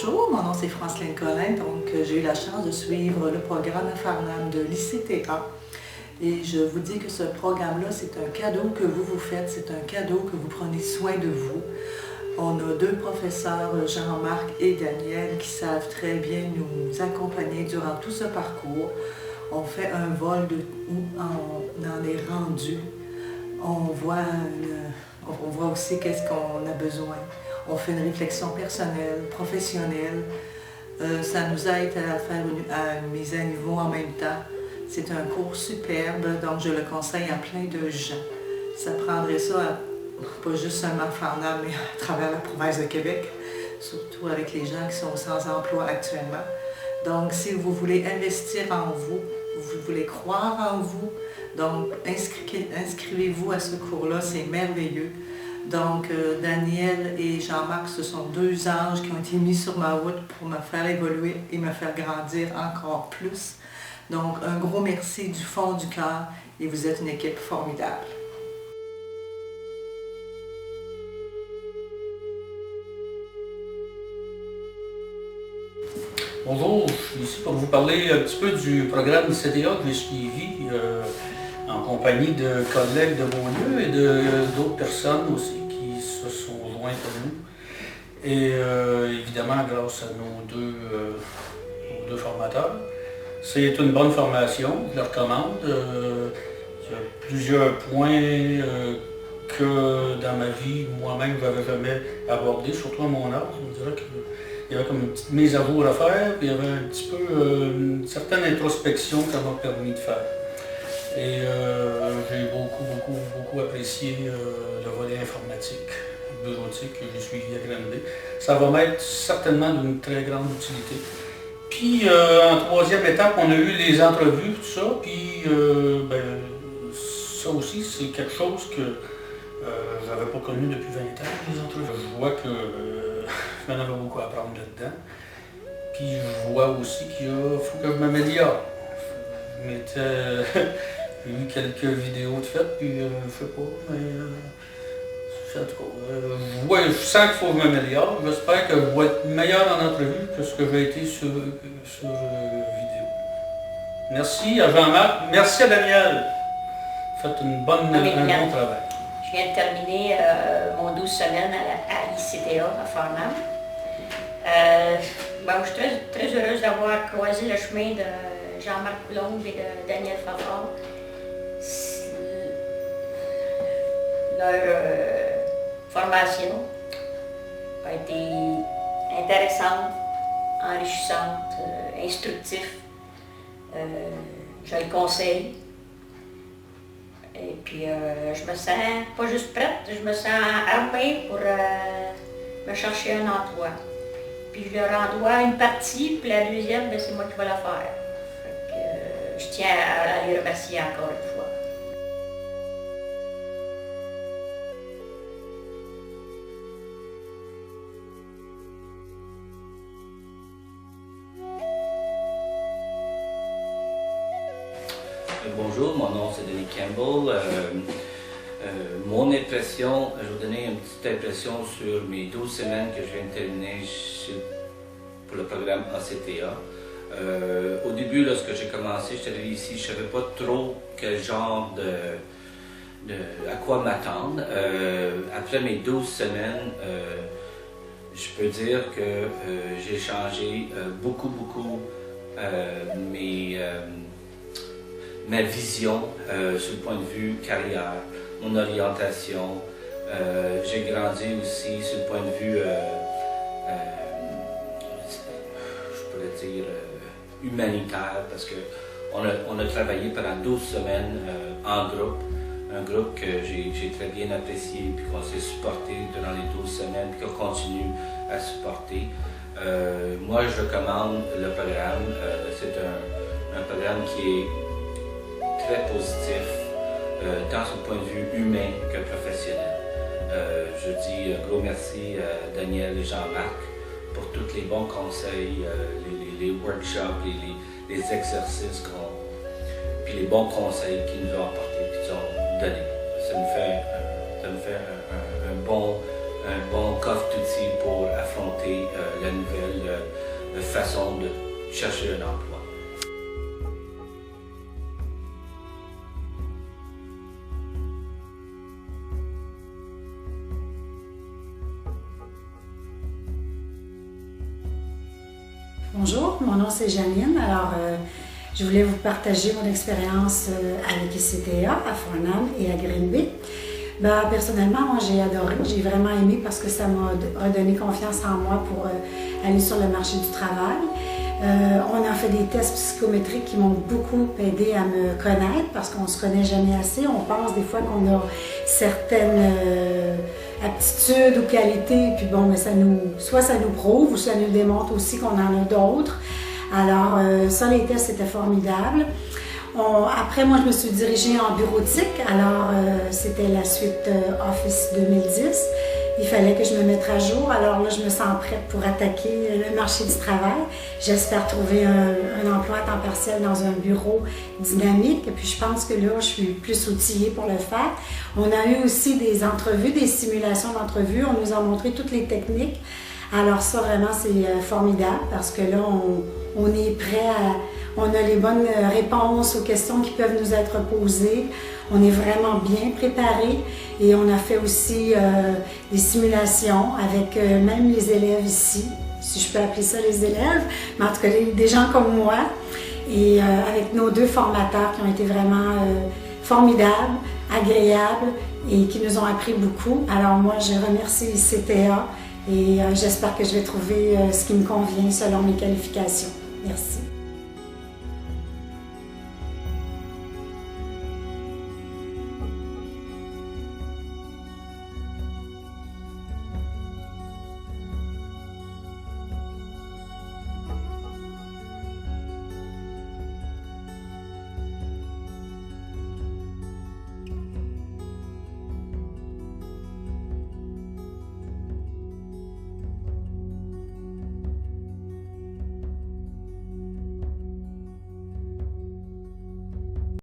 Bonjour, mon nom c'est Franceline Collin, donc j'ai eu la chance de suivre le programme à Farnham de l'ICTA. Et je vous dis que ce programme-là, c'est un cadeau que vous vous faites, c'est un cadeau que vous prenez soin de vous. On a deux professeurs, Jean-Marc et Daniel, qui savent très bien nous accompagner durant tout ce parcours. On fait un vol où on en est rendu. On voit aussi qu'est-ce qu'on a besoin. On fait une réflexion personnelle, professionnelle. Ça nous aide à faire une mise à niveau en même temps. C'est un cours superbe, donc je le conseille à plein de gens. Ça prendrait ça, pas juste seulement à Farnham, mais à travers la province de Québec, surtout avec les gens qui sont sans emploi actuellement. Donc, si vous voulez investir en vous, vous voulez croire en vous, donc inscrivez-vous à ce cours-là, c'est merveilleux. Donc, Daniel et Jean-Marc, ce sont deux anges qui ont été mis sur ma route pour me faire évoluer et me faire grandir encore plus. Donc, un gros merci du fond du cœur et vous êtes une équipe formidable. Bonjour, je suis ici pour vous parler un petit peu du programme ICTA que j'ai suivi en compagnie de collègues de mon lieu et d'autres personnes aussi qui se sont jointes à nous. Et évidemment grâce à nos deux formateurs. C'est une bonne formation, je la recommande. Il y a plusieurs points que dans ma vie, moi-même, je n'avais jamais abordé, surtout à mon âge. Je dirais qu'il y avait comme une petite mise à jour à faire, puis il y avait un petit peu une certaine introspection que ça m'a permis de faire. Et j'ai beaucoup apprécié le volet informatique, bureautique que j'ai suivi à Granby. Ça va m'être certainement d'une très grande utilité. Puis en troisième étape, on a eu les entrevues, tout ça, puis ça aussi c'est quelque chose que je n'avais pas connu depuis 20 ans, les entrevues. Je vois que je m'en avais beaucoup à apprendre là-dedans. Puis je vois aussi qu'il faut que je m'améliore. J'ai vu quelques vidéos de faites, puis je sais pas, mais en tout cas, je sens qu'il faut que je m'améliore. J'espère que je vais être meilleur en entrevue que ce que j'ai été sur vidéo. Merci à Jean-Marc, merci à Daniel. Faites un bon travail. Je viens de terminer mon 12 semaines à l'ICTA à Farnham. Je suis très heureuse d'avoir croisé le chemin de Jean-Marc Coulombe et de Daniel Fafard. Leur formation a été intéressante, enrichissante, instructive. Je le conseille. Et puis je me sens pas juste prête, je me sens armée pour me chercher un emploi. Puis je leur en dois une partie, puis la deuxième, c'est moi qui vais la faire. Fait que, je tiens à les remercier encore une fois. Bonjour, mon nom c'est Denis Campbell. Mon impression, je vais vous donner une petite impression sur mes 12 semaines que je viens de terminer pour le programme ACTA. Au début, lorsque j'ai commencé, je suis arrivé ici, je ne savais pas trop quel genre à quoi m'attendre. Après mes 12 semaines, je peux dire que j'ai changé beaucoup ma vision sur le point de vue carrière, mon orientation. J'ai grandi aussi sur le point de vue, je pourrais dire, humanitaire, parce qu'on a travaillé pendant 12 semaines en groupe, un groupe que j'ai très bien apprécié, puis qu'on s'est supporté durant les 12 semaines, puis qu'on continue à supporter. Moi, je recommande le programme. C'est un programme qui est très positif, tant sur le point de vue humain que professionnel. Je dis un gros merci à Daniel et Jean-Marc pour tous les bons conseils, les workshops, les exercices, puis les bons conseils qu'ils nous ont apportés, qu'ils nous ont donnés. Ça nous fait un un bon coffre d'outils pour affronter la nouvelle façon de chercher un emploi. Bonjour, mon nom c'est Janine. Alors, je voulais vous partager mon expérience avec ICTA à Farnham et à Green Bay. Personnellement, moi j'ai adoré, j'ai vraiment aimé parce que ça m'a donné confiance en moi pour aller sur le marché du travail. On a fait des tests psychométriques qui m'ont beaucoup aidé à me connaître parce qu'on ne se connaît jamais assez. On pense des fois qu'on a certaines aptitudes ou qualités, puis bon, mais soit ça nous prouve ou ça nous démontre aussi qu'on en a d'autres. Alors, ça, les tests, c'était formidable. Après, moi, je me suis dirigée en bureautique. Alors, c'était la suite Office 2010. Il fallait que je me mette à jour. Alors là, je me sens prête pour attaquer le marché du travail. J'espère trouver un emploi à temps partiel dans un bureau dynamique. Et puis, je pense que là, je suis plus outillée pour le faire. On a eu aussi des entrevues, des simulations d'entrevues. On nous a montré toutes les techniques. Alors ça, vraiment, c'est formidable parce que là, on est prêt on a les bonnes réponses aux questions qui peuvent nous être posées. On est vraiment bien préparé et on a fait aussi des simulations avec même les élèves ici, si je peux appeler ça les élèves, mais en tout cas des gens comme moi, et avec nos 2 formateurs qui ont été vraiment formidables, agréables et qui nous ont appris beaucoup. Alors moi, je remercie ICTA et j'espère que je vais trouver ce qui me convient selon mes qualifications. Merci.